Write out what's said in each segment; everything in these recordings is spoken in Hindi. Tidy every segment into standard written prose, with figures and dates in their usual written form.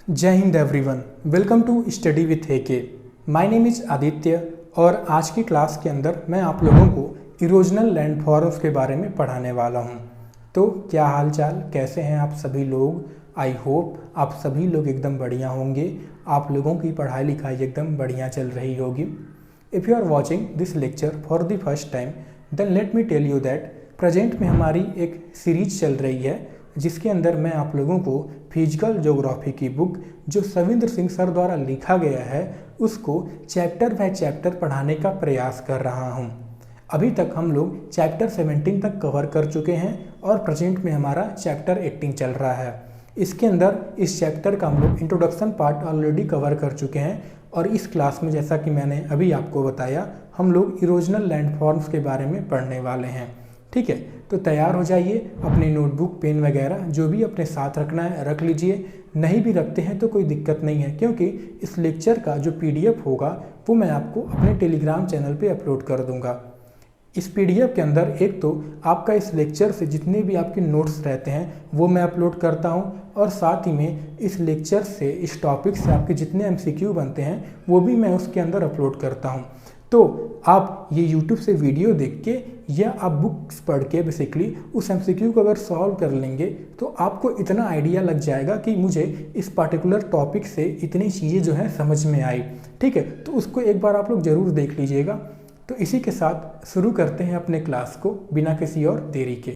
जय हिंद everyone, welcome to study with AK. My name is Aditya और आज की क्लास के अंदर मैं आप लोगों को इरोजनल लैंडफॉर्म्स के बारे में पढ़ाने वाला हूं। तो क्या हाल चाल, कैसे हैं आप सभी लोग? आई होप आप सभी लोग एकदम बढ़िया होंगे। आप लोगों की पढ़ाई लिखाई एकदम बढ़िया चल रही होगी। If you are watching this lecture for the first time then let me tell you that present में हमारी एक सीरीज चल रही है जिसके अंदर मैं आप लोगों को फिजिकल ज्योग्राफी की बुक जो सविंद्र सिंह सर द्वारा लिखा गया है उसको चैप्टर बाय चैप्टर पढ़ाने का प्रयास कर रहा हूँ। अभी तक हम लोग चैप्टर 17 तक कवर कर चुके हैं और प्रेजेंट में हमारा चैप्टर 18 चल रहा है। इसके अंदर इस चैप्टर का हम लोग इंट्रोडक्शन पार्ट ऑलरेडी कवर कर चुके हैं और इस क्लास में जैसा कि मैंने अभी आपको बताया हम लोग इरोजनल लैंडफॉर्म्स के बारे में पढ़ने वाले हैं। ठीक है, तो तैयार हो जाइए, अपने नोटबुक पेन वगैरह जो भी अपने साथ रखना है रख लीजिए। नहीं भी रखते हैं तो कोई दिक्कत नहीं है क्योंकि इस लेक्चर का जो पीडीएफ होगा वो मैं आपको अपने टेलीग्राम चैनल पे अपलोड कर दूंगा। इस पीडीएफ के अंदर एक तो आपका इस लेक्चर से जितने भी आपके नोट्स रहते हैं वो मैं अपलोड करता हूं और साथ ही में इस लेक्चर से, इस टॉपिक से आपके जितने एमसीक्यू बनते हैं वो भी मैं उसके अंदर अपलोड करता हूं। तो आप ये YouTube से वीडियो देख के या आप बुक्स पढ़ के बेसिकली उस एमसीक्यू को अगर सॉल्व कर लेंगे तो आपको इतना आइडिया लग जाएगा कि मुझे इस पर्टिकुलर टॉपिक से इतनी चीज़ें जो है समझ में आई। ठीक है, तो उसको एक बार आप लोग ज़रूर देख लीजिएगा। तो इसी के साथ शुरू करते हैं अपने क्लास को बिना किसी और देरी के।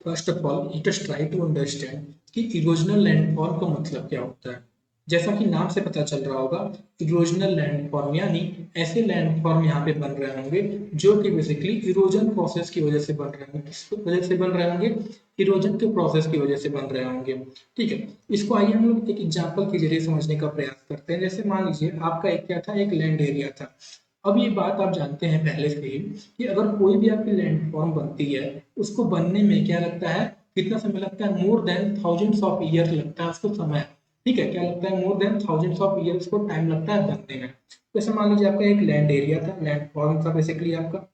First of all let us try to understand कि इरोजनल लैंडफॉर्म का मतलब क्या होता है। जैसा कि नाम से पता चल रहा होगा, इरोजनल लैंडफॉर्म यानी ऐसे लैंडफॉर्म यहाँ पे बन रहे होंगे जो कि बेसिकली इरोजन प्रोसेस की वजह से बन रहे होंगे। किस वजह से बन रहे होंगे? इरोजन के प्रोसेस की वजह से बन रहे होंगे। ठीक है, इसको आइए हम लोग एक एग्जाम्पल के जरिए समझने का प्रयास करते हैं। जैसे मान लीजिए आपका एक क्या था, एक लैंड एरिया था। अब ये बात आप जानते हैं पहले से ही कि अगर कोई भी आपकी लैंडफॉर्म बनती है उसको बनने में क्या लगता है, कितना समय लगता है? More than thousands of year लगता है उसको समय। ठीक है, क्या लगता है? More than thousands of years को टाइम लगता है बनने में। जैसे मान लीजिए आपका एक लैंड एरिया था, लैंडफॉर्म था बेसिकली आपका।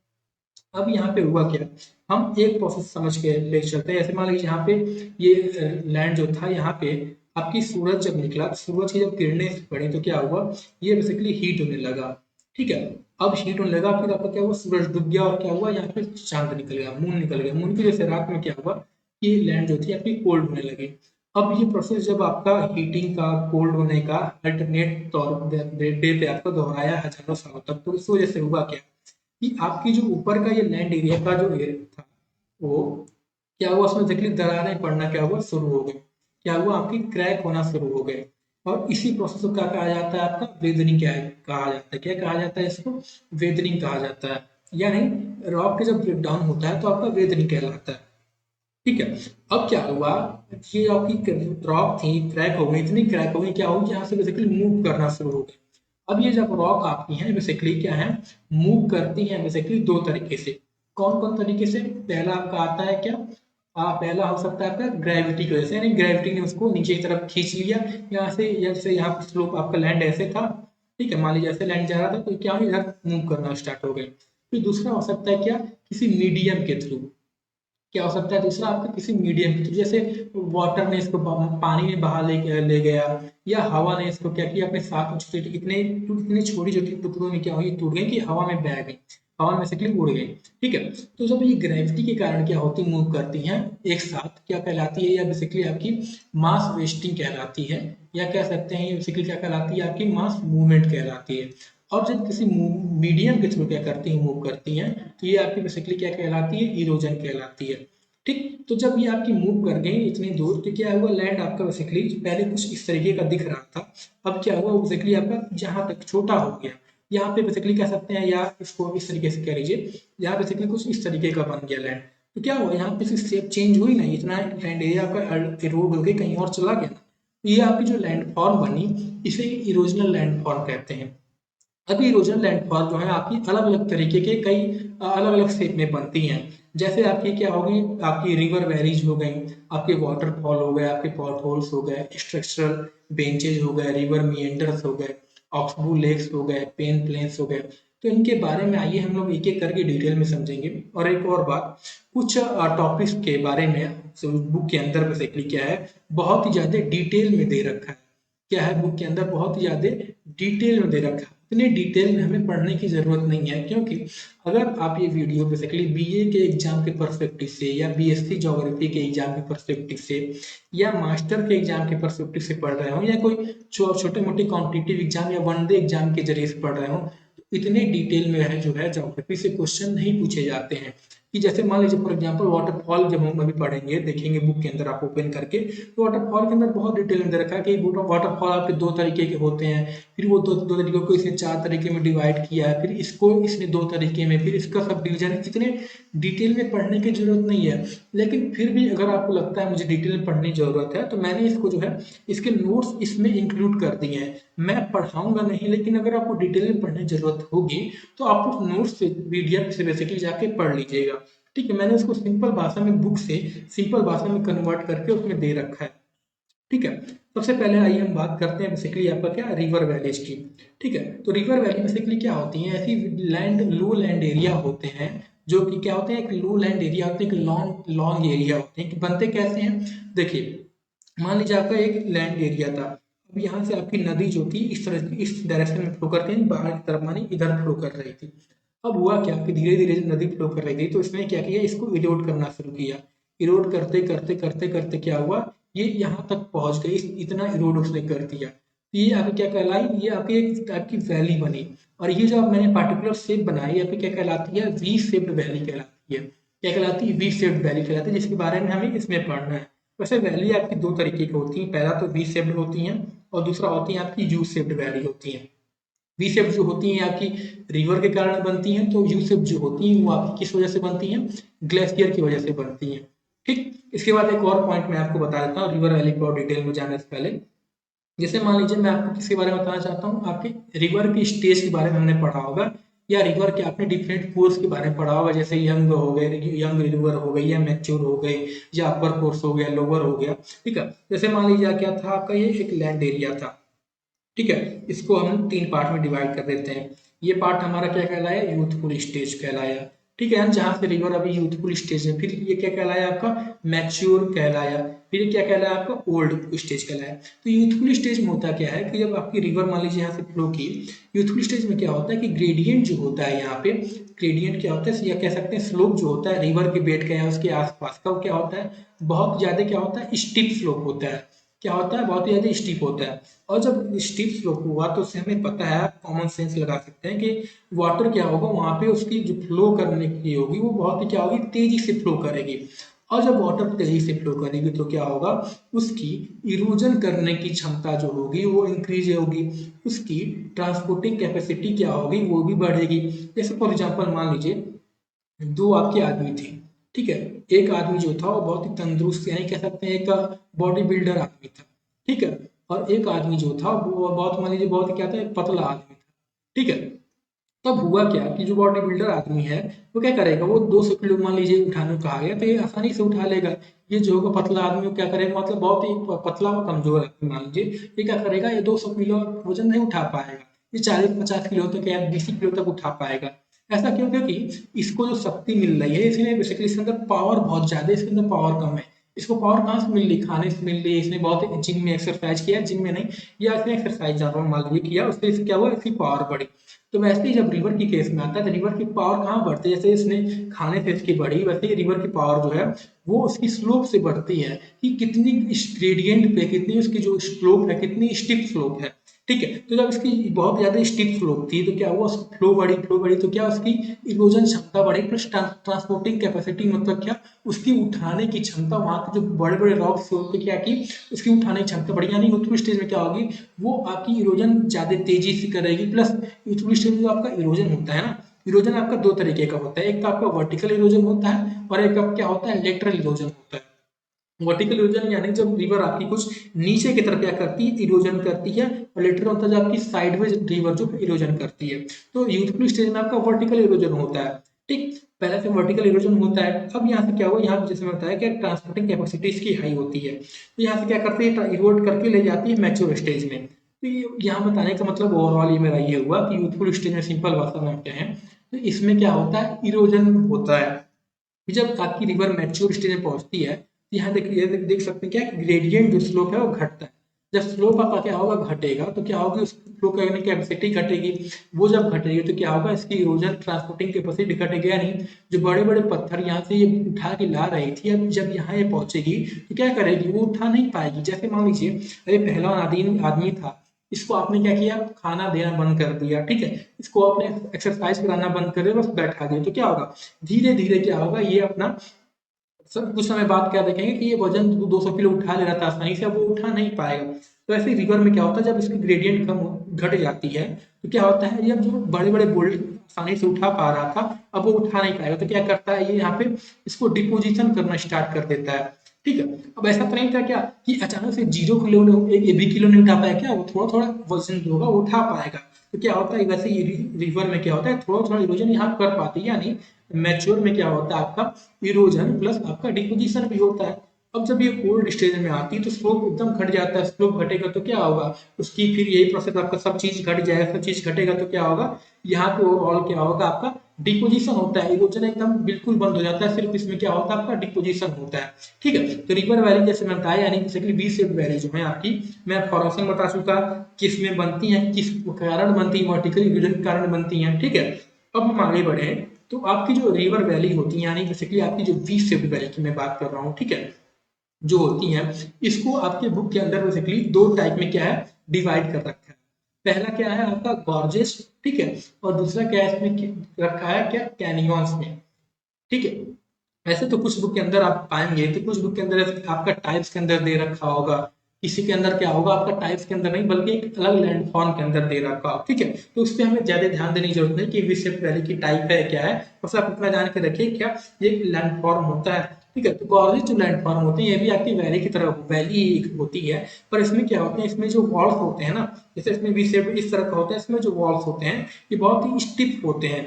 अब यहाँ पे हुआ क्या, हम एक प्रोसेस समझ के ले चलते हैं। जैसे मान लीजिए यहाँ पे ये लैंड जो था, यहाँ पे आपकी सूरज जब निकला, सूरज की जब किरणें पड़ी तो क्या हुआ, ये बेसिकली हीट होने लगा। ठीक है, अब हीट होने लगा, फिर आपका क्या हुआ, सूरज डूब गया और क्या हुआ, यहाँ पे चांद निकल गया, मून निकल गया। मून की वजह से रात में क्या हुआ, ये लैंड जो थी आपकी कोल्ड होने लगी। अब ये प्रोसेस जब आपका हीटिंग का, कोल्ड होने का अल्टरनेट तौर डे पे आपको दोहराया हजारों सालों तक, तो इस वजह से हुआ क्या कि आपकी जो ऊपर का ये लैंड एरिया का जो एरिया था वो क्या हुआ, उसमें देखिए दरारें पड़ना क्या हुआ, शुरू हो गई। क्या हुआ, आपकी क्रैक होना शुरू हो गए। और इसी प्रोसेस को क्या कहा जाता है, आपका वेदनिंग क्या कहा जाता है, क्या कहा जाता है इसको? वेदनिंग कहा जाता है। यानी रॉक के जब ब्रेक डाउन होता है तो आपका वेदनिंग कहलाता है। ठीक है, अब क्या हुआ, ये आपकी रॉक थी, क्रैक हो गई, इतनी क्रैक हो गई, क्या हो, यहाँ से बेसिकली मूव करना शुरू हो गई। अब ये जब रॉक आपकी हैं बेसिकली क्या है, मूव करती हैं बेसिकली दो तरीके से। कौन कौन तरीके से? पहला आपका आता है क्या, पहला हो सकता है आपका ग्रेविटी की वजह से, यानी ग्रेविटी ने उसको नीचे की तरफ खींच लिया। यहाँ से जैसे यहाँ पर स्लोप आपका लैंड ऐसे था, ठीक है, मान लीजिए ऐसे लैंड जा रहा था तो क्या हुआ, इधर मूव करना स्टार्ट हो गए। फिर दूसरा हो सकता है क्या, किसी मीडियम के थ्रू। क्या हो सकता है दूसरा आपका, किसी मीडियम के थ्रू, जैसे वाटर ने इसको पानी में बहा ले गया, या हवा ने इसको क्या किया, अपने साथ में छोटे इतने इतने छोटी छोटी टुकड़ों में क्या हुई, टूट गई कि हवा में बह गई, हवा में बेसिकली उड़ गई। ठीक है, तो जब ये ग्रेविटी के कारण क्या होती, मूव करती हैं एक साथ, क्या कहलाती है, या बेसिकली आपकी मास वेस्टिंग कहलाती है, या कह सकते हैं ये बेसिकली क्या कहलाती है, आपकी मास मूवमेंट कहलाती है। और जब किसी मीडियम के थ्रू क्या करती हैं, मूव करती हैं, तो ये आपकी बेसिकली क्या कहलाती है, इरोजन कहलाती है। ठीक, तो जब ये आपकी मूव कर गई इतनी दूर तो क्या हुआ, लैंड आपका बेसिकली पहले कुछ इस तरीके का दिख रहा था, अब क्या हुआ, बेसिकली आपका जहां तक छोटा हो गया। यहाँ पे बेसिकली कह सकते हैं, या इसको इस तरीके से कह लीजिए, यहाँ बेसिकली कुछ इस तरीके का बन गया लैंड। तो क्या हुआ, यहाँ पे शेप चेंज हुई ना, इतना लैंड एरिया आपका इरोड हो गया, कहीं और चला गया ना। तो ये आपकी जो लैंडफॉर्म बनी इसे इरोजनल लैंडफॉर्म कहते हैं। अभी इरोजन लैंडफॉर्म जो है आपकी अलग अलग तरीके के कई अलग अलग शेप में बनती हैं। जैसे आपकी क्या होगी, आपकी रिवर वैलीज हो गई, आपके वाटरफॉल हो गए, आपके पॉट होल्स हो गए, स्ट्रक्चरल बेंचेज हो गए, रिवर मिएंडर्स हो गए, ऑक्सबू लेक्स हो गए, पेन प्लेन्स हो गए। तो इनके बारे में आइए हम लोग एक एक करके डिटेल में समझेंगे। और एक और बात, कुछ टॉपिक्स के बारे में बुक के अंदर बेसिकली क्या है, बहुत ही ज़्यादा डिटेल में दे रखा है। क्या है, बुक के अंदर बहुत ही ज़्यादा डिटेल में दे रखा है। इतने डिटेल में हमें पढ़ने की ज़रूरत नहीं है, क्योंकि अगर आप ये वीडियो बेसिकली बीए के एग्जाम के पर्सपेक्टिव से या बीएससी ज्योग्राफी के एग्जाम के पर्सपेक्टिव से या मास्टर के एग्जाम के पर्सपेक्टिव से पढ़ रहे हो या कोई छोटे मोटे कॉम्पिटिटिव एग्जाम या वनडे एग्जाम के जरिए से पढ़ रहे हो, इतने डिटेल में है जो है ज्योग्राफी से क्वेश्चन नहीं पूछे जाते हैं। कि जैसे मान लीजिए फॉर एग्जांपल वाटरफॉल जब हम अभी पढ़ेंगे देखेंगे बुक के अंदर आप ओपन करके, तो वाटरफॉल के अंदर बहुत डिटेल में दे रखा है कि वाटरफॉल आपके दो तरीके के होते हैं, फिर वो दो तरीकों को इसने चार तरीके में डिवाइड किया है, फिर इसको इसने दो तरीके में, फिर इसका सब डिवीजन है। इतने डिटेल में पढ़ने की जरूरत नहीं है, लेकिन फिर भी अगर आपको लगता है मुझे डिटेल में पढ़ने की जरूरत है, तो मैंने इसको जो है इसके नोट्स इसमें इंक्लूड कर दिए हैं। मैं पढ़ाऊंगा नहीं, लेकिन अगर आपको डिटेल में पढ़ने की जरूरत होगी तो आप उस नोट्स से पीडीएफ से बेसिकली जाके पढ़ लीजिएगा। ठीक है, मैंने उसको सिंपल भाषा में बुक से सिंपल भाषा में कन्वर्ट करके उसमें दे रखा है। ठीक है, सबसे पहले आइए हम बात करते हैं बेसिकली आपका क्या, रिवर वैलीज की। ठीक है, तो रिवर वैली बेसिकली क्या होती है, ऐसी लैंड लो लैंड एरिया होते हैं जो कि क्या होते हैं, एक लो लैंड एरिया होते हैं, एक लॉन्ग लॉन्ग एरिया होते हैं। कि बनते कैसे हैं, देखिए मान लीजिए आपका एक लैंड एरिया था, अब यहाँ से आपकी नदी जो थी इस तरह इस डायरेक्शन में फ्लो करती है, बाहर की तरफ मानी इधर फ्लो कर रही थी। अब हुआ क्या कि धीरे धीरे नदी फ्लो कर रही थी, तो इसने क्या किया, इसको इरोड करना शुरू किया। इरोड करते करते करते करते क्या हुआ, ये यहाँ तक पहुंच गई, इतना इरोड उसने कर दिया। तो ये आपकी क्या कहलाई, ये आपकी एक टाइप की वैली बनी। और ये जो मैंने पार्टिकुलर शेप बनाई आपकी क्या कहलाती है, वी शेप्ड वैली कहलाती है। क्या कहलाती है, वी शेप्ड वैली कहलाती है, जिसके बारे में हमें इसमें पढ़ना है। वैसे वैली आपकी दो तरीके की होती हैं, पहला तो वी शेप्ड होती हैं और दूसरा होती है आपकी यू शेप्ड वैली होती हैं। वी शेप्ड जो होती हैं आपकी रिवर के कारण बनती हैं, तो यू शेप्ड जो होती हैं वो आपकी किस वजह से बनती हैं, ग्लेशियर की वजह से बनती हैं। ठीक, इसके बाद एक और पॉइंट मैं आपको बता देता हूँ रिवर वैली को और डिटेल में जाने से पहले। जैसे मान लीजिए मैं आपको किसके बारे में बताना चाहता हूँ, आपके रिवर की स्टेज के बारे में हमने पढ़ा होगा, या रिवर के आपने डिफरेंट कोर्स के बारे में पढ़ा होगा, जैसे यंग हो गए, यंग रिवर हो गई, या मैच्योर हो गए, या अपर कोर्स हो गया, लोअर हो गया। ठीक है, जैसे मान लीजिए क्या था आपका, ये एक लैंड एरिया था। ठीक है, इसको हम तीन पार्ट में डिवाइड कर देते हैं। ये पार्ट हमारा क्या कहलाया, यूथफुल स्टेज कहलाया। ठीक है, जहां से रिवर अभी यूथफुल स्टेज है। फिर ये क्या कहलाया आपका, मैच्योर कहलाया। फिर ये क्या कहलाया आपका, ओल्ड स्टेज कहलाया। तो यूथफुल स्टेज में होता क्या है कि जब आपकी रिवर मान लीजिए यहाँ से फ्लो की, यूथफुल स्टेज में क्या होता है कि ग्रेडियंट जो होता है यहाँ पे, ग्रेडियंट क्या होता है या कह सकते हैं स्लोप जो होता है रिवर के बेड का या उसके आसपास का, वो क्या होता है, बहुत ज्यादा क्या होता है, स्टीप स्लोप होता है। क्या होता है, बहुत ही ज्यादा स्टीप होता है। और जब स्टीप स्लोप हुआ तो उससे हमें पता है, कॉमन सेंस लगा सकते हैं कि वाटर क्या होगा वहां पे, उसकी जो फ्लो करने की होगी वो बहुत ही क्या होगी, तेजी से फ्लो करेगी। और जब वाटर तेजी से फ्लो करेगी तो क्या होगा, उसकी इरोजन करने की क्षमता जो होगी वो इंक्रीज होगी, उसकी ट्रांसपोर्टिंग कैपेसिटी क्या होगी वो भी बढ़ेगी। जैसे फॉर एग्जाम्पल मान लीजिए दो आपके आदमी थे। ठीक है, एक आदमी जो था वो बहुत ही तंदुरुस्त, यानी कह सकते हैं एक बॉडी बिल्डर आदमी था। ठीक है, और एक आदमी जो था वो बहुत मान लीजिए बहुत क्या था, एक पतला आदमी था। ठीक है, तब हुआ क्या कि जो बॉडी बिल्डर आदमी है वो क्या करेगा, वो 200 किलो मान लीजिए उठाने को कहा गया तो ये आसानी से उठा लेगा। ये जो होगा पतला आदमी वो क्या करेगा, मतलब बहुत ही पतला व कमजोर आदमी मान लीजिए, ये क्या करेगा, ये 200 किलो वजन नहीं उठा पाएगा। ये 40-50 किलो तक या 20 किलो तक उठा पाएगा। ऐसा क्यों, क्योंकि इसको जो शक्ति मिल रही है इसलिए बेसिकली इसके अंदर पावर बहुत ज्यादा है, इसके अंदर पावर कम है। इसको पावर कहाँ से मिल रही, खाने से मिल रही है। इसने बहुत जिम में एक्सरसाइज किया, जिम में नहीं, या इसने एक्सरसाइज ज्यादा मान लीजिए किया, उससे इससे क्या हुआ, इसकी पावर बढ़ी। तो वैसे ही जब रिवर की केस में आता है तो रिवर की पावर कहाँ बढ़ती है, जैसे इसने खाने से इसकी बढ़ी, वैसे ही रिवर की पावर जो है वो उसकी स्लोप से बढ़ती है, कि कितनी ग्रेडियंट पे, कितनी उसकी जो स्लोप है, कितनी स्टिप स्लोप है। ठीक है, तो जब इसकी बहुत ज्यादा स्टिप स्लोप थी तो क्या हुआ, फ्लो बढ़ी तो क्या उसकी इरोजन क्षमता बढ़ी, प्लस ट्रांसपोर्टिंग कैपेसिटी मतलब क्या, उसकी उठाने की क्षमता, वहां के जो बड़े बड़े रॉक्स थे उनके क्या की, उसकी उठाने की क्षमता बढ़ी। यानी यूथफुल स्टेज में क्या होगी, वो आपकी इरोजन ज्यादा तेजी से करेगी। प्लस यूथफुल स्टेज में जो आपका इरोजन होता है ना, इरोजन आपका दो तरीके का होता है, एक तो आपका वर्टिकल इरोजन होता है और एक आपका क्या होता है, लेटरल इरोजन होता है। वर्टिकल इरोजन यानी जब रिवर आपकी कुछ नीचे की तरफ क्या करती है, इरोजन करती है, और लेटरल होता है जो आपकी साइडवेज रिवर जो इरोजन करती है। तो यूथफुल स्टेज में आपका वर्टिकल इरोजन होता है। ठीक, पहले से वर्टिकल इरोजन होता है। अब यहाँ से क्या हुआ, यहाँ जैसे मैं बताया कि ट्रांसपोर्टिंग कैपेसिटी इसकी हाई होती है, तो यहाँ से क्या करती है, इरोड करके ले जाती है मैच्योर स्टेज में। तो ये यहाँ बताने का मतलब ओवरऑल ये मेरा ये हुआ कि यूथफुल स्टेज में सिंपल भाषा में क्या है, तो इसमें क्या होता है, इरोजन होता है। जब आपकी रिवर मैच्योर स्टेज में पहुंचती है तो यहाँ देखिए देख सकते हैं क्या, ग्रेडियंट जो स्लोप है वो घटता है। जब स्लोप आपका क्या होगा, घटेगा, तो क्या होगी, उस फ्लो करने की कैपेसिटी घटेगी। वो जब घटेगी तो क्या होगा, इसकी इरोजन ट्रांसपोर्टिंग कैपेसिटी घटेगी या नहीं। जो बड़े बड़े पत्थर यहाँ से ये उठा के ला रही थी, अब जब यहाँ ये पहुंचेगी तो क्या करेगी, वो उठा नहीं पाएगी। जैसे मान लीजिए अरे पहला आदमी आदमी था, इसको आपने क्या किया, खाना देना बंद कर दिया, ठीक है, इसको आपने एक्सरसाइज कराना बंद कर दिया, बस बैठा दिया, तो क्या होगा, धीरे धीरे क्या होगा, ये अपना सर कुछ समय बाद क्या देखेंगे कि ये वजन 200 किलो उठा ले रहा था आसानी से, अब वो उठा नहीं पाएगा। तो ऐसे रिवर में क्या होता है, जब इसकी ग्रेडियंट कम घट जाती है तो क्या होता है, ये अब जो बड़े बड़े बोल्ट आसानी से उठा पा रहा था, अब वो उठा नहीं पाएगा, तो क्या करता है, ये यहाँ पे इसको डिपोजिशन करना स्टार्ट कर देता है। ठीक है, अब ऐसा तो नहीं था क्या कि अचानक से 0 किलो एक भी किलो नहीं उठा पाया, क्या वो थोड़ा थोड़ा वजन जो होगा वो उठा पाएगा। तो क्या होता है, वैसे ये रिवर में क्या होता है, थोड़ा थोड़ा इरोजन यहाँ कर पाती है, यानी मैच्योर में क्या होता है, आपका इरोजन प्लस आपका डिपोजिशन भी होता है। अब जब ये कोल्ड स्टेज में आती है तो स्लोप एकदम घट जाता है, स्लोप घटेगा तो क्या होगा, उसकी फिर यही प्रोसेस, आपका सब चीज घट जाएगा, सब चीज घटेगा तो क्या होगा, यहाँ पे ओवरऑल क्या होगा, आपका डिपोजिशन होता है, इरोजन एकदम बिल्कुल बंद हो जाता है, सिर्फ इसमें क्या होता है, आपका डिपोजिशन होता है। ठीक है, तो रिवर वैली जैसे मैं बताया, यानी बेसिकली बी शेप वैली जो है आपकी, मैं फॉर्मेशन बता चुका, किस में बनती है, किस कारण बनती है, वर्टिकल इरोजन के कारण बनती है। ठीक है, अब हम आगे बढ़े, तो आपकी जो रिवर वैली होती है, यानी बेसिकली आपकी जो वी शेप्ड वैली की मैं बात कर रहा हूँ, ठीक है, जो होती है, इसको आपके बुक के अंदर बेसिकली दो टाइप में क्या है, डिवाइड कर रखा है। पहला क्या है आपका गॉर्जेस, ठीक है, और दूसरा क्या है, इसमें रखा है क्या, कैनियंस में। ठीक है, ऐसे तो कुछ बुक के अंदर आप पाएंगे, तो कुछ बुक के अंदर आपका टाइप्स के अंदर दे रखा होगा, किसी के अंदर क्या होगा, आपका टाइप्स के अंदर नहीं बल्कि एक अलग लैंडफॉर्म के अंदर दे रखा होगा। ठीक है, तो उस पर हमें ज्यादा ध्यान देने की जरूरत नहीं कि विशेष वैली की टाइप है क्या है, बस आप इतना जान के रखिए क्या ये लैंडफॉर्म होता है। ठीक है, तो गॉर्जेस जो लैंडफॉर्म होते हैं ये भी आपकी वैली की तरह वैली होती है, पर इसमें क्या होते हैं, इसमें जो वॉल्स होते हैं ना, जैसे इसमें वी शेप इस तरह का होता है, इसमें जो वॉल्स होते हैं ये बहुत ही स्टिफ होते हैं।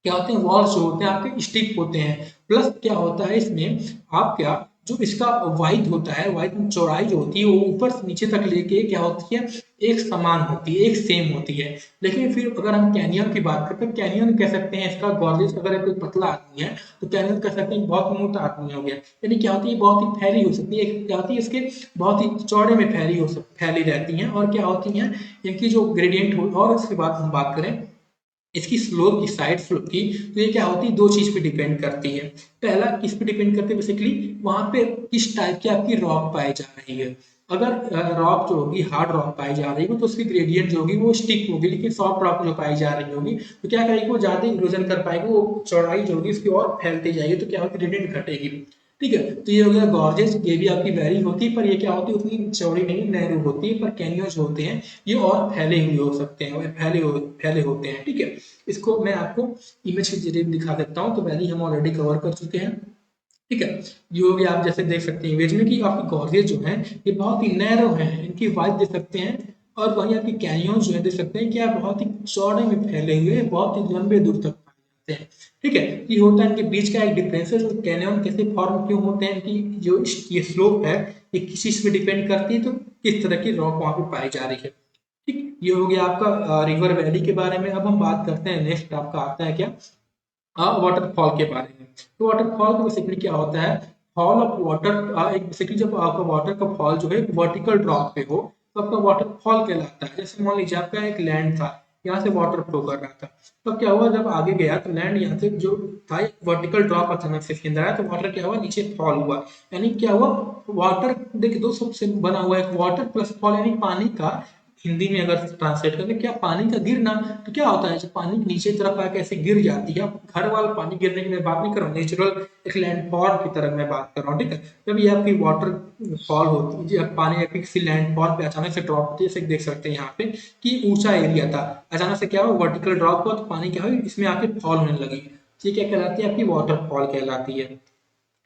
क्या होते हैं, वॉल्स जो होते हैं आपके स्टिक होते हैं, प्लस क्या होता है इसमें, आप क्या, जो इसका वाइड होता है, वाइड चौड़ाई जो होती है वो ऊपर से नीचे तक लेके क्या होती है, एक समान होती है, एक सेम होती है। लेकिन फिर अगर हम कैनियन की बात करते हैं, कैनियन कह सकते हैं इसका गॉर्जेस, अगर कोई पतला आदमी है तो कैनियन कह सकते हैं बहुत मोटा आदमी हो गया, यानी क्या होती है, बहुत ही फैली हो सकती है, क्या होती है इसके बहुत ही चौड़े में फैली रहती हैं, और क्या होती हैं इनकी जो ग्रेडियंट हो, और इसके बाद हम बात करें इसकी स्लोप की, साइड स्लोप की, तो ये क्या होती है, दो चीज पे डिपेंड करती है। पहला किस पे डिपेंड करती है, बेसिकली वहां पे किस टाइप की आपकी रॉक पाई जा रही है। अगर रॉक जो होगी हार्ड रॉक पाई जा रही है तो उसकी ग्रेडियंट जो होगी वो स्टिक होगी, लेकिन सॉफ्ट रॉक जो पाई जा रही होगी तो क्या करेगी, वो ज्यादा इरोजन कर पाएगी, वो चौड़ाई जो होगी उसकी और फैलती जाएगी, तो क्या होगी, ग्रेडियंट घटेगी। ठीक है, तो ये हो गया गॉर्जेस, ये भी आपकी वेरी होती है, पर ये क्या होती है, उतनी चौड़ी नहीं, नैरो होती है, पर कैनियंस होते हैं ये और फैले हुए हो सकते हैं, फैले होते हैं। ठीक है, इसको मैं आपको इमेज के जरिए दिखा देता हूँ, तो वैली हम ऑलरेडी कवर कर चुके हैं। ठीक है, ये हो गया, आप जैसे देख सकते हैं इमेज में कि आपकी गॉर्जेस जो है ये बहुत ही नैरो है, इनकी वाइड देख सकते हैं, और वहीं आपकी कैनियंस जो है देख सकते हैं कि आप बहुत ही चौड़े में फैले हुए, बहुत ही लंबे दूर तक पाए जाते हैं। ठीक है, ये होता है इनके बीच का एक डिफरेंस है, जो कैनियन कैसे फॉर्म क्यों होते हैं, कि जो ये स्लोप है ये किस चीज पे डिपेंड करती है, तो किस तरह की रॉक वहां पे पाई जा रही है। ठीक, ये हो गया आपका रिवर वैली के बारे में। अब हम बात करते हैं, नेक्स्ट आपका आता है क्या, वाटरफॉल के बारे में। तो वाटरफॉल का बेसिकली क्या होता है, फॉल ऑफ वाटर, एक बेसिकली जब आपका वाटर का फॉल जो है वर्टिकल ड्रॉप पे हो तो आपका वाटरफॉल कहलाता है। जैसे मान लीजिए आपका एक लैंड था, यहाँ से वाटर फ्लो कर रहा था, तो क्या हुआ, जब आगे गया तो लैंड यहाँ से जो था वर्टिकल ड्रॉप अचानक से के अंदर आया, तो वाटर क्या हुआ, नीचे फॉल हुआ, यानी क्या हुआ, वाटर देखिए दो सबसे बना हुआ है, वाटर प्लस फॉल, यानी पानी का, हिंदी में अगर ट्रांसलेट करें, क्या पानी का गिरना, तो क्या होता है, जब पानी नीचे की तरफ आके ऐसे गिर जाती है, घर वाला पानी गिरने की मैं बात नहीं कर रहा हूँ, नेचुरल एक लैंडफॉल की तरह मैं बात कर रहा हूँ। ठीक है, जब ये आपकी वाटर फॉल होती है, जब पानी आपकी किसी लैंडफॉल पे अचानक से ड्रॉप होती है, जैसे देख सकते हैं यहाँ पे कि ऊंचा एरिया था, अचानक से क्या हुआ, वर्टिकल ड्रॉप हुआ, तो पानी क्या हुई, इसमें आके फॉल होने लगी, ये क्या कहलाती है, आपकी वाटरफॉल कहलाती है।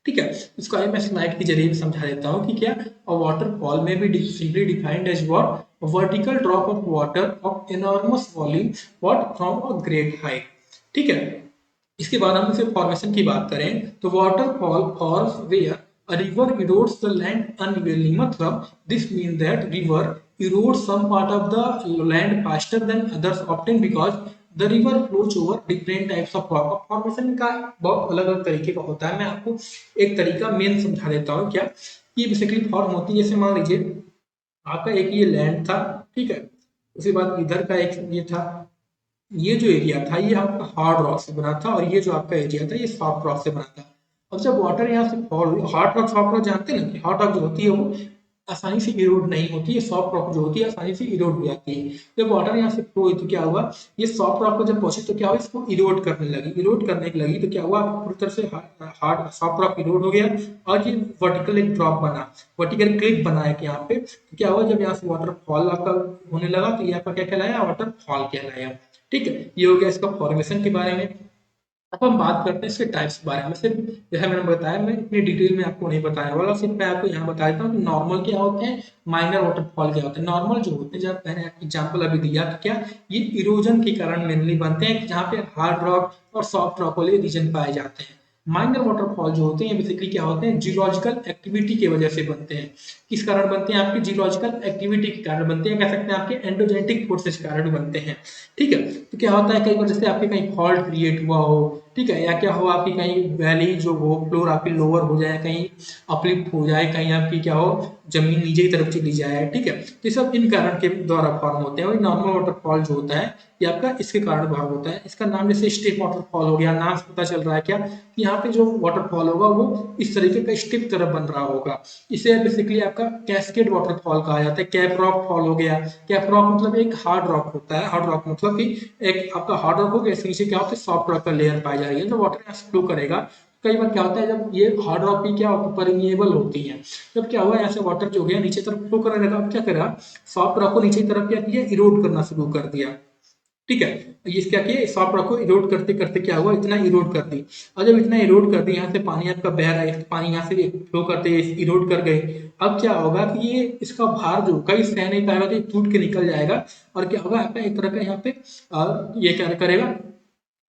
ठीक है, इसको आगे मैं स्लाइड के जरिए भी समझा देता हूँ कि क्या, वाटरफॉल में भी simply defined as what, vertical drop of water of enormous volume what from a great height. ठीक है, इसके बाद हम इसे फॉर्मेशन की बात करें, तो waterfall forms where a river erodes the land unevenly, मतलब this mean that river erode some part of the land faster than others, often because the river flows over different types of rock. Formation का बहुत अलग अलग तरीके का होता है। मैं आपको एक तरीका मेन समझा देता हूँ। क्या ये बेसिकली फॉर्म होती है, जैसे मान लीजिए आपका एक ये लैंड था, ठीक है, उसके बाद इधर का एक ये था, ये जो एरिया था ये आपका हार्ड रॉक से बना था, और ये जो आपका एरिया था ये सॉफ्ट रॉक से बना था। अब जब वाटर यहाँ से फॉल हुई, हार्ड रॉक सॉफ्ट रॉक जानते हैं ना कि हार्ड रॉक जो होती है वो आसानी से इरोड नहीं होती है, सॉफ्ट रॉक जो होती है आसानी से इरोड हो जाती है। जब वाटर यहाँ से फ्लो हुई तो क्या हुआ, ये सॉफ्ट रॉक को जब पहुंची तो क्या हुआ, इसको इरोड करने लगी। इरोड करने की लगी तो क्या हुआ, पूरी तरह से हार्ड सॉफ्ट रॉक इरोड हो गया, और ये वर्टिकल एक ड्रॉप बना, वर्टिकल क्लिप बना है कि यहाँ पे। तो क्या हुआ, जब यहाँ से वाटर फॉल आपका होने लगा तो ये आपका क्या कहलाया, वाटर फॉल कहलाया। ठीक है, ये हो गया इसका फॉर्मेशन के बारे में। अब हम बात करते हैं इसके टाइप्स के बारे में। सिर्फ जैसा मैंने बताया, मैं इतनी डिटेल में आपको नहीं बताने वाला, सिर्फ मैं आपको यहाँ बता देता हूँ कि नॉर्मल क्या होते हैं, माइनर वाटरफॉल क्या होते हैं। नॉर्मल जो होते हैं, जब मैंने एग्जाम्पल अभी दिया कि क्या ये इरोजन के कारण मेनली बनते हैं, जहाँ पे हार्ड रॉक और सॉफ्ट रॉक वाले रीजन पाए जाते हैं। माइनर वाटरफॉल जो होते हैं बेसिकली क्या होते हैं, जियोलॉजिकल एक्टिविटी की वजह से बनते हैं। किस कारण बनते हैं, आपकी जियोलॉजिकल एक्टिविटी के कारण बनते हैं, कह सकते हैं आपके एंडोजेनेटिक फोर्सेस के कारण बनते हैं। ठीक है, तो क्या होता है कई बार जैसे आपके कहीं फॉल्ट क्रिएट हुआ हो, ठीक है, या क्या हो आपकी कहीं वैली जो हो फ्लोर आपकी लोअर हो जाए, कहीं अपलिफ्ट हो जाए, कहीं आपकी क्या हो जमीन नीचे की तरफ चली जाए, ठीक है, तो ये सब इन कारण के द्वारा फॉर्म होते हैं। और नॉर्मल वाटरफॉल जो होता है ये आपका इसके कारण फॉर्म होता है। इसका नाम जैसे स्टेप वाटरफॉल हो गया, नाम से पता चल रहा है क्या कि यहाँ पे जो वाटरफॉल होगा वो इस तरीके का स्टेप तरफ बन रहा होगा। इसे बेसिकली आपका कैस्केड वाटरफॉल कहा जाता है। कैप रॉक फॉल हो गया, कैप रॉक मतलब एक हार्ड रॉक होता है, हार्ड रॉक मतलब कि एक आपका हार्ड रॉक हो गया, इसके नीचे क्या होता है सॉफ्ट रॉक का लेयर पाई जा रही है, जो वाटर यहाँ से फ्लो करेगा। कई बार क्या होता है जब ये हार्ड रॉक की क्या होती है परमिएबल होती है, जब क्या हुआ यहाँ से वाटर जो गया नीचे तरफ फ्लो करने लगा, अब क्या करा सॉफ्ट रॉक को नीचे की तरफ क्या किया, इरोड करना शुरू कर दिया। ठीक है, ये क्या किया सॉफ्ट रॉक को इरोड करते करते क्या हुआ, इतना इरोड कर दी। और जब इतना इरोड कर दी, यहाँ से पानी आपका बह रहा है, पानी यहाँ से फ्लो करते इरोड कर गए। अब क्या होगा कि ये इसका भार जो कहीं सह नहीं पाएगा, तो ये टूट के निकल जाएगा। और क्या होगा आपका एक तरह का यहाँ पे ये क्या करेगा,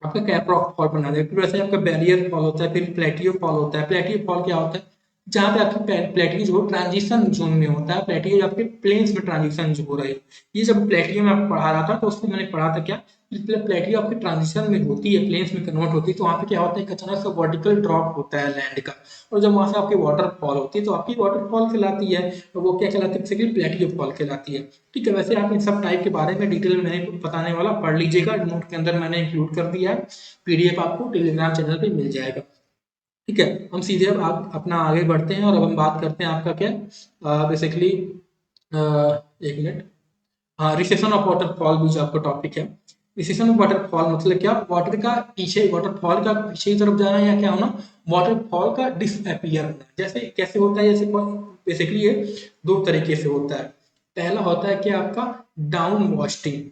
आपका कैप रॉक फॉल बना देगा। फिर वैसे आपका बैरियर फॉल होता है, फिर प्लेटियो फॉल होता है। प्लेटियो फॉल क्या होता है, जहाँ पे आपकी प्लेटियो जो ट्रांजिशन जोन में होता है, प्लेटियो आपके प्लेन्स में ट्रांजिशन जो हो रही है। ये जब प्लेटियो में आपको पढ़ा रहा था तो उसमें मैंने पढ़ा था क्या, प्लेटियो आपकी ट्रांजिशन में होती है, प्लेन्स में कन्वर्ट होती है, तो वहाँ पे क्या होता है अचानक से वर्टिकल ड्रॉप होता है लैंड का, और जब वहां से आपकी वाटरफॉल होती है तो आपकी वाटरफॉल कहलाती है, तो वो क्या कहलाती है बेसिकली प्लेटियो फॉल कहलाती है। ठीक है, वैसे आप इन सब टाइप के बारे में डिटेल में नहीं बताने वाला, पढ़ लीजिएगा, नोट के अंदर मैंने इंक्लूड कर दिया है, पीडीएफ आपको टेलीग्राम चैनल पे मिल जाएगा। ठीक है, हम सीधे अब आप अपना आगे बढ़ते हैं, और अब हम बात करते हैं आपका क्या बेसिकली एक मिनट, हाँ रिसेशन ऑफ वाटरफॉल भी जो आपका टॉपिक है। रिसेशन ऑफ वाटरफॉल मतलब क्या, वाटर का पीछे, वाटरफॉल का पीछे की तरफ जाना, या क्या होना वाटरफॉल का डिसअपियर होना। जैसे कैसे होता है, जैसे बेसिकली ये दो तरीके से होता है। पहला होता है कि आपका डाउन वास्टिंग,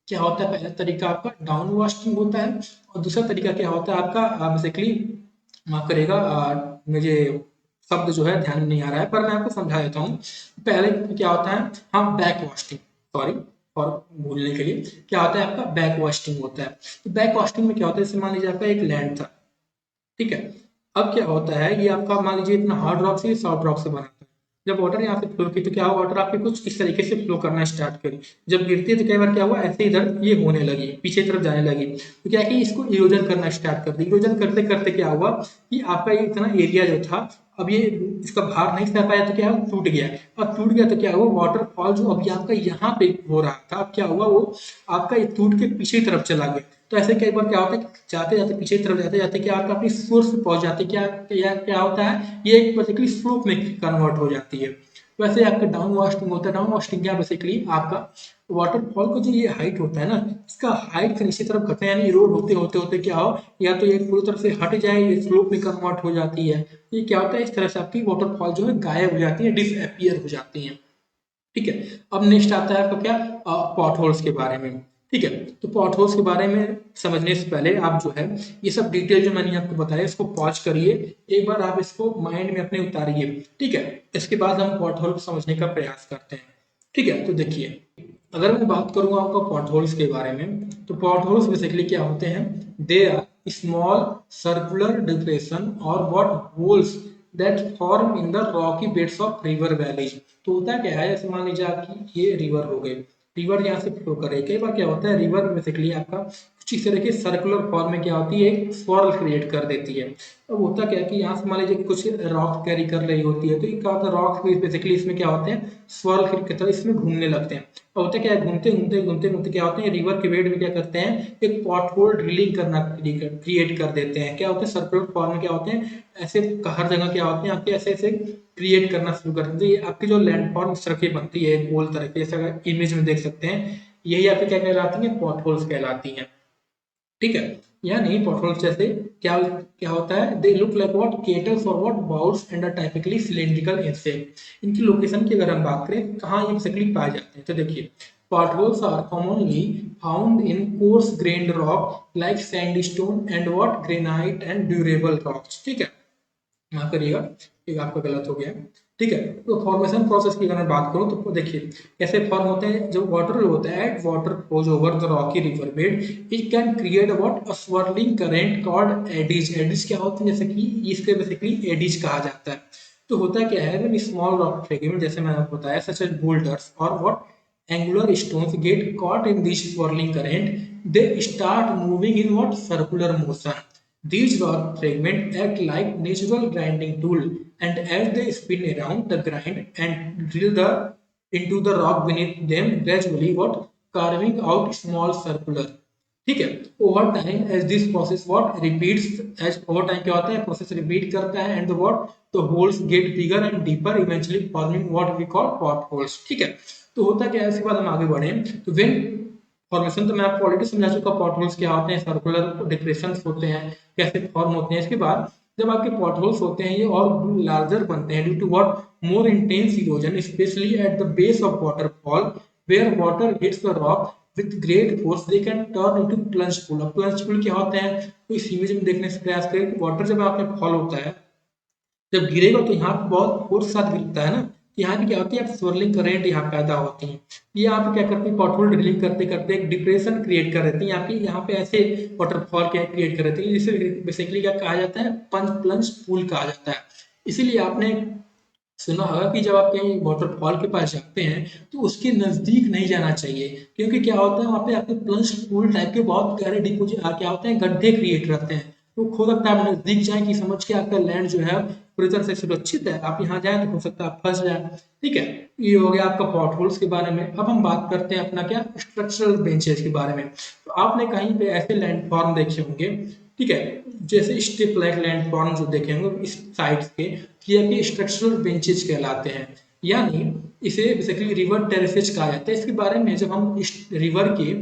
क्या होता है पहला तरीका आपका डाउन वास्टिंग होता है, और दूसरा तरीका क्या होता है आपका बेसिकली माफ करेगा मुझे शब्द जो है ध्यान में नहीं आ रहा है, पर मैं आपको समझा देता हूँ। पहले क्या होता है, हाँ बैक वास्टिंग, सॉरी और भूलने के लिए, क्या होता है आपका बैक वास्टिंग होता है। तो बैक वास्टिंग में क्या होता है, जैसे मान लीजिए आपका एक लैंड था, ठीक है, अब क्या होता है ये आपका मान लीजिए इतना हार्ड रॉक से सॉफ्ट रॉक से बना था। जब वाटर यहाँ से फ्लो की तो क्या हुआ, वाटर आपके कुछ इस तरीके से फ्लो करना स्टार्ट करी। जब गिरती है तो कई बार क्या हुआ ऐसे इधर ये होने लगी, पीछे तरफ जाने लगी, तो क्या है कि इसको इरोजन करना स्टार्ट कर दी। इरोजन करते करते क्या हुआ कि आपका ये इतना एरिया जो था, अब ये इसका भार नहीं सह पाया तो क्या हुआ टूट गया। अब टूट गया तो क्या हुआ, वाटरफॉल जो अभी आपका यहाँ पे हो रहा था, अब क्या हुआ वो आपका ये टूट के पीछे की तरफ चला गया। तो ऐसे कई बार क्या होता है जाते जाते पीछे की तरफ जाते जाते क्या आपका अपनी सोर्स पे पहुंच जाती है, क्या होता है ये एक बेसिकली स्लोप में कन्वर्ट हो जाती है। वैसे आपका डाउन वास्टिंग होता है। डाउन वास्टिंग क्या बेसिकली आपका वाटरफॉल को जो ये हाइट होता है ना, इसका हाइट से नीचे तरफ घटना, यानी रोड होते होते होते क्या हो, या तो ये पूरी तरफ से हट जाए, ये स्लोप में कन्वर्ट हो जाती है। ये क्या होता है इस तरह से आपकी वाटरफॉल जो है गायब हो जाती है, डिसअपियर हो जाती है। ठीक है, अब नेक्स्ट आता है आपका क्या पॉट होल्स के बारे में। ठीक है, तो पॉट होल्स के बारे में समझने से पहले आप जो है ये सब डिटेल जो मैंने आपको बताया इसको पॉज करिए, एक बार आप इसको माइंड में अपने उतारिए। ठीक है, इसके बाद हम पॉट होल समझने का प्रयास करते हैं। ठीक है, तो देखिए अगर मैं बात करूँ आपका पॉट होल्स के बारे में, तो पॉट होल्स बेसिकली क्या होते हैं, they are small circular depression और what holes that form in the rocky beds of river valleys. तो होता क्या है, जैसे मान लीजिए आपकी ये रिवर हो गई, रिवर यहाँ से फ्लो कर रही है। कई बार क्या होता है, रिवर में बेसिकली आपका कुछ इस तरह के सर्कुलर फॉर्म में क्या होती है, एक स्वर्ल क्रिएट कर देती है। अब होता क्या है कि यहाँ से मान लीजिए कुछ रॉक कैरी कर रही होती है, तो ये क्या होता है, रॉक बेसिकली इसमें क्या होते हैं, स्वर्ल की तरह इसमें घूमने लगते हैं। अब होता क्या है, घूमते घूमते घूमते घूमते क्या होते हैं, रिवर के बेड में क्या करते हैं, एक पॉट होल ड्रिलिंग करना क्रिएट कर देते हैं। क्या होते हैं, सर्कुलर फॉर्म में क्या होते हैं, ऐसे हर जगह क्या होते हैं आपके ऐसे ऐसे क्रिएट करना शुरू कर देते हैं। ये आपकी जो लैंडफॉर्म इस तरह की बनती है, गोल तरह की, जैसा इमेज में देख सकते हैं, यही आपकी क्या कहलाती है, पॉट होल्स कहलाती हैं। ठीक है, यानी पॉटहोल्स जैसे क्या क्या होता है, they look like what, kettles और what, bowls and are typically cylindrical in shape. इनकी लोकेशन की अगर हम बात करें कहाँ ये बेसिकली पाए जाते हैं, तो देखिए potholes are commonly found in coarse grained rock like sandstone and what, granite and durable rocks. ठीक है, माफ करिएगा, एक आपका गलत हो गया। ठीक है, तो फॉर्मेशन प्रोसेस की अगर मैं बात करूं तो देखिए कैसे फॉर्म होते हैं। जो वाटर होता है, at water flows over the rocky river bed, it can create about a swirling current called eddies. Eddies क्या होते हैं, जैसे कि इसके बेसिकली एडिज कहा जाता है। तो होता क्या है, व्हेन स्मॉल रॉक फ्रेगमेंट, जैसे मैंने आपको बताया, सच एज बोल्डर्स और what angular stones get caught in this swirling current, they start moving in what, circular motion. These rock fragments act like natural grinding tool, and as they spin around the grind and drill the into the rock beneath them, gradually what, carving out small circular। ठीक है, over time as this process what repeats, as over time क्या होता है, प्रोसेस रिपीट करता है, and what, the holes get bigger and deeper, eventually forming what we call pot holes. ठीक है, तो होता क्या है, इसके बाद हम आगे बढ़े तो व्हेन फॉर्मेशन, तो मैं आपको ऑलरेडी समझा चुका पॉट होल्स क्या होते हैं, सर्कुलर डिप्रेशन होते हैं, कैसे फॉर्म होते हैं। इसके बाद जब आपके पॉट होल्स होते हैं ये और लार्जर बनते हैं due to what, more intense erosion, especially at the base of waterfall where water hits the rock with great force, they can turn into plunge pool. अब प्लंज पूल क्या होते हैं, तो इस इमेज में देखने से प्रयास करें, वाटर जब आपके फॉल होता है, जब गिरेगा तो यहाँ पे बहुत फोर्स के साथ गिरता है ना, तो यहाँ पे क्या होती है, स्वर्लिंग करंट यहाँ पैदा होती है। ये यहाँ पे क्या करती है, पॉटहोल ड्रिलिंग करते करते एक डिप्रेशन क्रिएट कर देती है, यहाँ पे ऐसे वाटरफॉल क्या क्रिएट कर देती है, जिसे बेसिकली क्या कहा जाता है, पंच प्लंज पूल कहा जाता है। इसीलिए आपने सुना होगा कि जब आप कहीं वाटरफॉल के पास जाते हैं तो उसके नजदीक नहीं जाना चाहिए, क्योंकि क्या होता है वहाँ पे आपके प्लंज पूल टाइप के बहुत गहरे डिपोजिट क्या होते हैं, गड्ढे क्रिएट रहते हैं। तो हो सकता है आप नजदीक जाए कि समझ के आपका लैंड जो है पूरी तरह से सुरक्षित है, आप यहाँ जाए तो हो सकता है आप फंस जाए। ठीक है, ये हो गया आपका पॉट होल्स के बारे में। अब हम बात करते हैं अपना क्या, स्ट्रक्चरल बेंचेस के बारे में। तो आपने कहीं पे ऐसे लैंडफॉर्म देखे होंगे, ठीक है, जैसे स्टेप लाइक लैंडफॉर्म जो देखे होंगे इस साइड्स के, ये कि स्ट्रक्चरल बेंचेज कहलाते हैं। यानी इसे बेसिकली रिवर टेरेसेज कहा जाता है। इसके बारे में जब हम इस रिवर के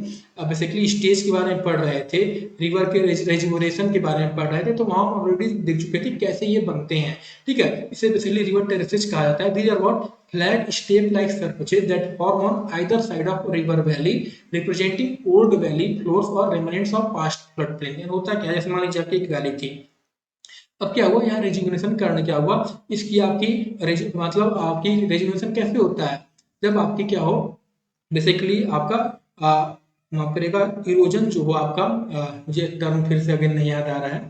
बेसिकली स्टेज के बारे में पढ़ रहे थे, रिवर के रेजिवोरेशन के बारे में पढ़ रहे थे, तो वहां हम ऑलरेडी देख चुके थे कैसे ये बनते हैं। ठीक है, इसे बेसिकली रिवर टेरेसेज कहा जाता है। These are what, flat step like surfaces that form on either side of river valley, representing old valley floors or remnants of past floodplain। होता क्या है, जैसे मान लीजिए आपकी एक वैली थी, अब क्या हुआ, यहाँ रेजिग्नेशन करने क्या हुआ, इसकी आपकी मतलब आपकी रेजिग्नेशन कैसे होता है, जब आपकी क्या हो, बेसिकली आपका माफ करेगा, इरोजन जो हो आपका, मुझे टर्म फिर से अगेन नहीं याद आ रहा है,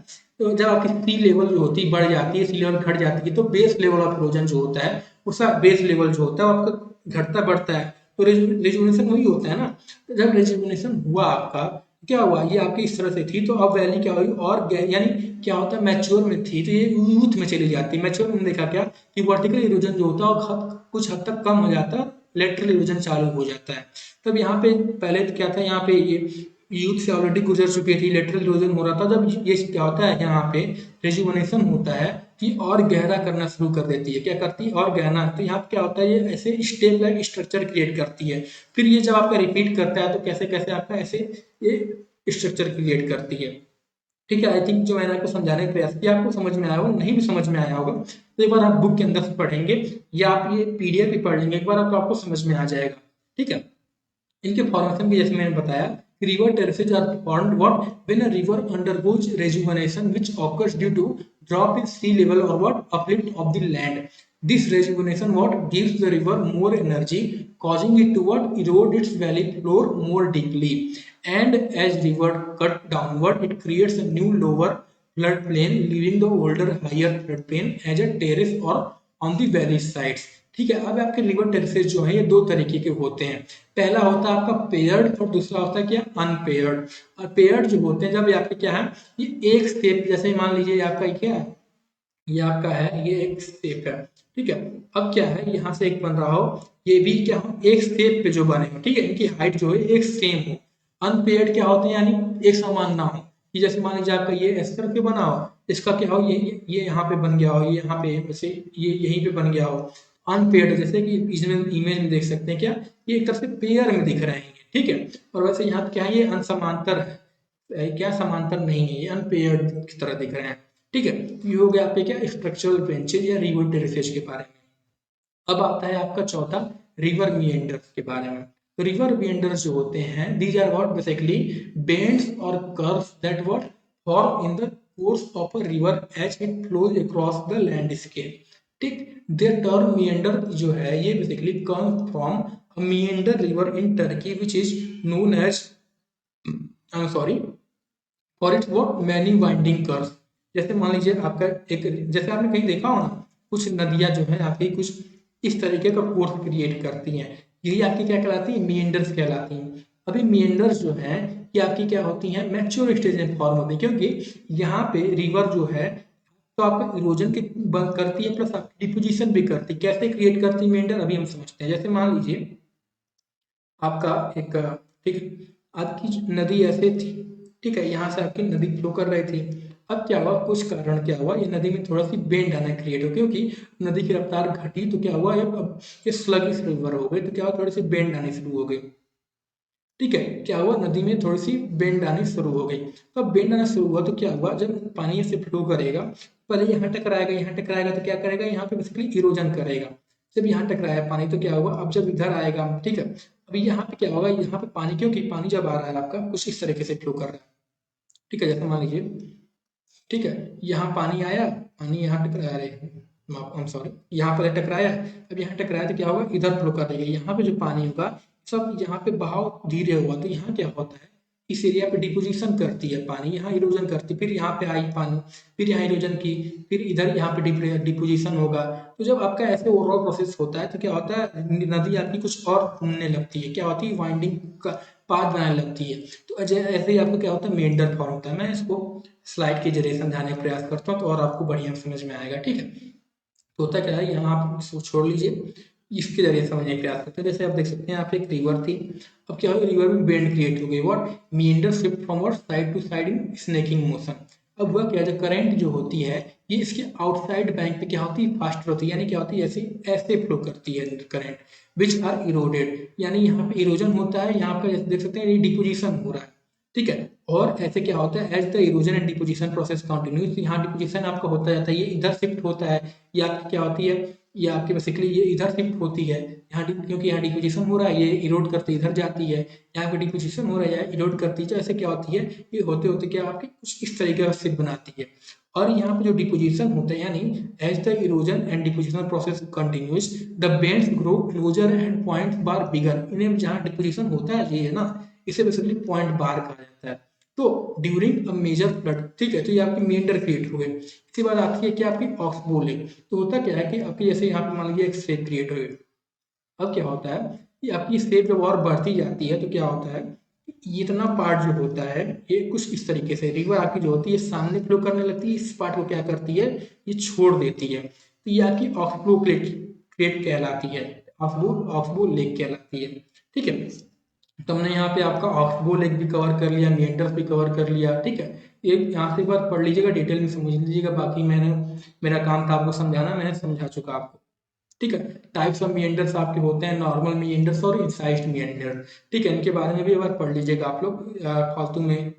तो जब आपकी सी लेवल जो होती है बढ़ जाती है, सी लेवल घट जाती है, तो बेस लेवल ऑफ इरोजन जो होता है, उसका बेस लेवल जो होता है वो आपका घटता बढ़ता है। तो रेजुमिनेशन वही होता है ना। तो जब रेजुमिनेशन हुआ आपका, क्या हुआ, ये आपकी इस तरह से थी, तो अब वैली क्या हुई, और यानी क्या होता है, मैच्योर में थी तो ये यूथ में चली जाती है। मैच्योर में देखा क्या कि वर्टिकल इरोजन जो होता है वो कुछ हद तक कम हो जाता है, लेटरल इरोजन चालू हो जाता है। तब यहाँ पे पहले तो क्या था, यहाँ पे ये यूथ से ऑलरेडी गुजर चुकी थी, लेटरल इरोजन हो रहा था। जब ये क्या होता है, यहाँ पे रेजुवनेशन होता है कि और गहरा करना शुरू कर देती है, क्या करती है, और गहरा। तो यहाँ पे क्या होता है, ये ऐसे स्टेप लाइक स्ट्रक्चर क्रिएट करती है। फिर ये जब आपका रिपीट करता है तो कैसे कैसे आपका ऐसे ये स्ट्रक्चर क्रिएट करती है। ठीक है, आई थिंक जो मैंने आपको समझाने का प्रयास किया आपको समझ में आया होगा, नहीं भी समझ में आया होगा तो एक बार आप बुक के अंदर से पढ़ेंगे या आप ये पीडीएफ भी पढ़ लेंगे एक बार, तो आपको समझ में आ जाएगा। ठीक है, इनके फॉर्मेशन की जैसे मैंने बताया, river terraces are formed what, when a river undergoes rejuvenation which occurs due to drop in sea level or what, uplift of the land. This rejuvenation what gives the river more energy, causing it to what, erode its valley floor more deeply, and as river cut downward it creates a new lower flood plain leaving the older higher flood plain as a terrace और ऑन द वैली साइड्स। ठीक है, अब आपके रिवर टेरेसेस जो है ये दो तरीके के होते हैं। पहला होता है आपका पेयर्ड और दूसरा होता है क्या, अनपेयर्ड। और पेयर्ड जो होते हैं जब ये आपके क्या है, ये एक स्टेप, जैसे मान लीजिए ये आपका क्या है, ये आपका है, ये एक स्टेप है। ठीक है, अब क्या है, यहाँ से एक बन रहा हो, ये भी क्या हो, एक स्टेप पे जो बने हो। ठीक है, इनकी हाइट जो है एक सेम हो। अनपेयर्ड क्या होते हैं, यानी एक समान ना हो। कि जैसे मान लीजिए आपका ये ऐसे करके बना हो, इसका क्या हो, ये यहाँ पे बन गया हो, ये यहाँ पे वैसे ये यहीं पे बन गया हो। अनपेयर्ड जैसे कि इसमें इमेज में देख सकते हैं क्या, ये एक तरह से पेयर में दिख रहे हैं। ठीक है, और वैसे यहाँ पे क्या है, ये अनसमांतर है, क्या समांतर नहीं है, ये अनपेयर्ड की तरह दिख रहे हैं। ठीक है, तो ये हो गया आपके क्या, स्ट्रक्चरल ब्रांचेज या रिवर टेरेसेज के बारे में। अब आता है आपका चौथा, रिवर मिएंडर्स के बारे में। तो रिवर मिएंडर्स जो होते हैं, these are what basically bends और curves that what form in the course of a river as it flows across the landscape. ठीक, देयर टर्म मिएंडर जो है ये basically come from a meander river in Turkey which is known as, I am sorry, for it's what many winding curves. जैसे मान लीजिए आपका एक, जैसे आपने कहीं देखा हो ना, कुछ नदियां जो है आपकी कुछ इस तरीके का कोर्स क्रिएट करती हैं, यही आपकी क्या कहलाती है, मीएंडर्स कहलाती हैं। अभी मीएंडर्स जो है ये आपकी क्या होती हैं, मैच्योर स्टेज में फॉर्म होती है, क्योंकि यहाँ पे रिवर जो है तो आपका इरोजन की करती है प्लस आपकी डिपोजिशन भी करती है। कैसे क्रिएट करती है मीएंडर, अभी हम समझते हैं। जैसे मान लीजिए आपका एक, ठीक है, आपकी नदी ऐसे थी। ठीक है, यहाँ से आपकी नदी फ्लो कर रही थी। अब क्या हुआ, कुछ कारण क्या हुआ, ये नदी में थोड़ा सी बेंड आना क्रिएट हो, क्योंकि नदी की रफ्तार घटी तो क्या हुआ, अब ये स्लगिश रिवर हो गई, तो क्या हुआ, थोड़ी सी बेंड आनी शुरू हो गई। ठीक है, क्या हुआ, नदी में थोड़ी सी बेंड आनी शुरू हो गई। तो अब बेंड आना शुरू हुआ तो क्या हुआ, जब पानी से फ्लो करेगा, पहले यहाँ टकराएगा, यहाँ टकराएगा तो क्या करेगा, यहाँ पे बेसिकली इरोजन करेगा। जब यहाँ टकराया पानी तो क्या हुआ, अब जब इधर आएगा, ठीक है, अभी यहाँ पे क्या होगा, यहाँ पे पानी, क्योंकि पानी जब आ रहा है आपका कुछ इस तरीके से फ्लो कर रहा है। ठीक है, जैसे मान लीजिए, ठीक है, यहाँ पानी आया, पानी यहाँ टकराया, रहे हम सॉरी, यहाँ पर टकराया। अब यहाँ टकराया तो क्या होगा, इधर फ्लो करेगा, यहाँ पे जो पानी होगा सब, यहाँ पे बहाव धीरे हुआ तो यहाँ क्या होता है, इस एरिया पे डिपोजिशन करती है पानी, यहाँ इरोजन करती, फिर यहाँ पे आई पानी, फिर यहाँ इरोजन की, फिर इधर यहाँ पे डिपोजिशन होगा। तो जब आपका ऐसे ओवरऑल प्रोसेस होता है तो क्या होता है, नदी आपकी कुछ और घूमने लगती है, क्या होती है, वाइंडिंग का पाथ बनाने लगती है। तो ऐसे ही आपको क्या होता है, मेंडर फॉर्म होता है। मैं इसको स्लाइड के जरिए समझाने का प्रयास करता हूँ तो और आपको बढ़िया समझ में आएगा। ठीक है, तो होता क्या है, यहाँ आप इसको छोड़ लीजिए, इसके जरिए समझने का प्रयास करते हैं। जैसे आप देख सकते हैं यहाँ पे एक रिवर थी। अब क्या हुआ, रिवर में बेंड क्रिएट हो गई, what meander shift from what side to side in snaking motion. अब वह क्या, जो करंट जो होती है ये इसके आउटसाइड बैंक पे क्या होती है, फास्टर होती है, यानी क्या होती है, ऐसे ऐसे फ्लो करती है करंट, विच आर इरोडेड, यानी यहाँ पे इरोजन होता है, यहाँ पे देख सकते हैं ये डिपोजिशन हो रहा है। ठीक है, और ऐसे क्या होता है, as the erosion and deposition process continues, यहाँ डिपोजिशन आपका होता जाता है, ये इधर शिफ्ट होता है, ये आपकी क्या होती है, ये आपकी बेसिकली ये इधर शिफ्ट होती है, यहाँ क्योंकि यहाँ डिपोजिशन हो रहा है, ये इरोड करते इधर जाती है, यहाँ पे डिपोजिशन हो रहा है, यहाँ इरोड करती है, तो ऐसे क्या होती है, ये होते होते क्या आपकी कुछ इस तरीके का शिफ्ट बनाती है। और यहाँ पे जो डिपोजिशन होता है, यानी as the erosion and deposition process continues the bends grow closer and point bar bigger, इन्हें जहाँ डिपोजिशन होता है ये है ना, इसे बेसिकली पॉइंट बार कहा जाता है। तो ड्यूरिंग अ मेजर फ्लड, ठीक है, तो ये आपकी मेंडर क्रिएट हो गए। इसके बाद आती है क्या, आपकी ऑक्सबो लेक। तो होता क्या है कि आपकी जैसे यहाँ पे मान लीजिए एक शेप क्रिएट हो गई। अब क्या होता है कि आपकी शेप जब और बढ़ती जाती है तो क्या होता है, ये इतना पार्ट जो होता है ये कुछ इस तरीके से, रिवर आपकी जो होती है सामने फ्लो करने लगती है, इस पार्ट को क्या करती है, ये छोड़ देती है, तो ये आपकी ऑक्सबो क्रिएट कहलाती है, ऑक्सबो ऑक्सबो लेक कहलाती है। ठीक है, तो हमने यहाँ पे आपका ऑक्सबो लेक भी कवर कर लिया, मेंढक भी कवर कर लिया। ठीक है, एक यहाँ से एक बार पढ़ लीजिएगा, डिटेल में समझ लीजिएगा, बाकी मैंने, मेरा काम था आपको समझाना, मैंने समझा चुका आपको। ठीक है, टाइप्स ऑफ मिएंडर्स आपके होते हैं, नॉर्मल मिएंडर्स और इंसाइज्ड मिएंडर। ठीक है, इनके बारे में भी एक बार पढ़ लीजिएगा आप लोग, फालतू में,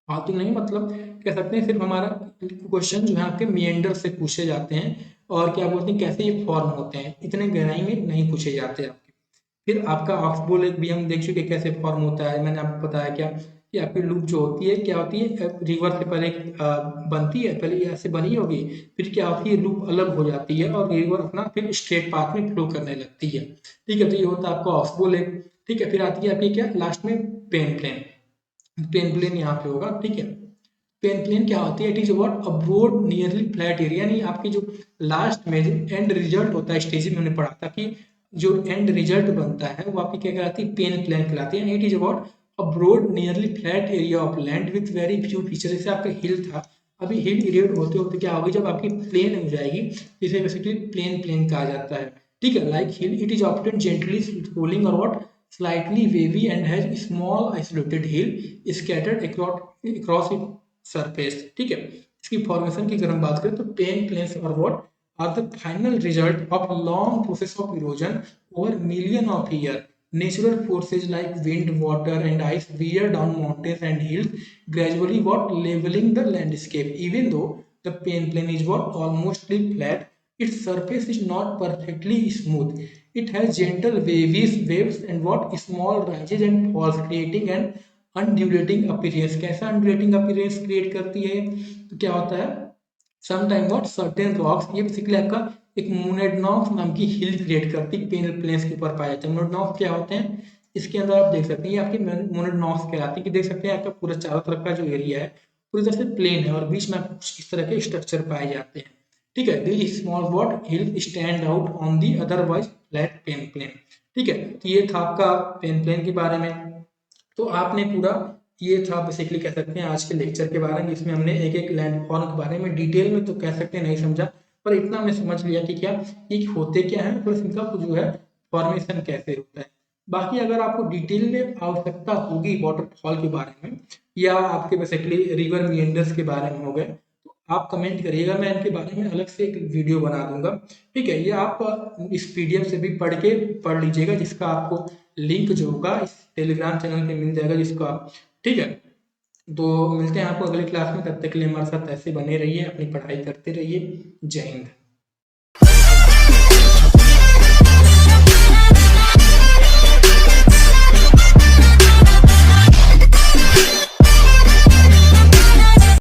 फालतू नहीं मतलब कह सकते हैं, सिर्फ हमारा क्वेश्चन जो है आपके मिएंडर से पूछे जाते हैं, और क्या बोलते हैं कैसे ये फॉर्म होते हैं, इतने गहराई में नहीं पूछे जाते आपके। फिर आपका ऑक्सबो लेक भी हम देख चुके कैसे फॉर्म होता है, मैंने आपको बताया क्या कि आपकी लूप जो होती है क्या होती है, रिवर से पहले बनती है, पहले ये ऐसे बनी होगी, फिर क्या होती है, लूप अलग हो जाती है और रिवर अपना फिर स्ट्रेट पाथ में फ्लो करने लगती है। ठीक है, तो ये होता है आपका ऑक्सबो लेक। ठीक है, फिर आती है आपकी क्या लास्ट में पेन प्लेन, पेन प्लेन यहाँ पे होगा। ठीक है, प्लेन क्या होती है? It is what? A broad nearly flat area, यानी आपकी जो लास्ट में एंड रिजल्ट होता है, स्टेज में हमने पढ़ा था कि जो एंड रिजल्ट बनता है वो आपकी क्या कहलाती है? प्लेन कहलाती है। It is about a broad nearly flat area of land with very few feature. जैसे आपका हिल था, अभी हिल इरेड होते होते क्या होगी? जब आपकी प्लेन हो जाएगी इसे बेसिकली प्लेन कहा जाता है। ठीक है, like hill it is often gently rolling और what slightly wavy and has small isolated hill scattered across its surface। ठीक है, इसकी फॉर्मेशन की अगर हम बात करें तो प्लेन्स और what are the final result of long process of erosion over million of year. Natural forces like wind, water, and ice wear down mountains and hills, gradually what leveling the landscape. Even though the plain is what almostly flat, its surface is not perfectly smooth. It has gentle waves and what small rises and falls, creating an undulating appearance। कैसा undulating appearance create करती है? तो क्या होता है? समटाइम व्हाट सर्टेन रॉक्स, ये बेसिकली आपका एक मोनेडनॉक्स नाम की हिल क्रिएट करती है, प्लेन्स के ऊपर पाए जाते हैं। मोनेडनॉक्स क्या होते हैं? इसके अंदर आप देख सकते हैं, ये आपकी मोनेडनॉक्स कहलाती है कि देख सकते हैं आपका पूरा चारों तरफ का जो एरिया है पूरी तरह से प्लेन है और बीच में आपको कुछ इस तरह के स्ट्रक्चर पाए जाते हैं। ठीक है, this small what hill stand out on the otherwise flat plain. ठीक है, तो ये था आपका प्लेन के बारे में। तो आपने पूरा, ये था बेसिकली कह सकते हैं आज के लेक्चर के बारे में, जिसमें हमने एक एक लैंडफॉर्म के बारे में डिटेल में तो कह सकते हैं नहीं समझा, पर इतना हमने समझ लिया कि क्या ये होते क्या है, प्लस इनका जो है फॉर्मेशन कैसे होता है। बाकी अगर आपको डिटेल में आवश्यकता होगी वाटरफॉल के बारे में या आपके बेसिकली रिवर मिएंडर्स के बारे में हो गए, तो आप कमेंट करिएगा, मैं इनके बारे में अलग से एक वीडियो बना दूंगा। ठीक है, ये आप इस पीडीएफ से भी पढ़ लीजिएगा, जिसका आपको लिंक जो होगा इस टेलीग्राम चैनल पे मिल जाएगा, जिसको आप, ठीक है। तो मिलते हैं आपको अगली क्लास में, तब तक के लिए हमारे साथ ऐसे बने रहिए, अपनी पढ़ाई करते रहिए। जय हिंद।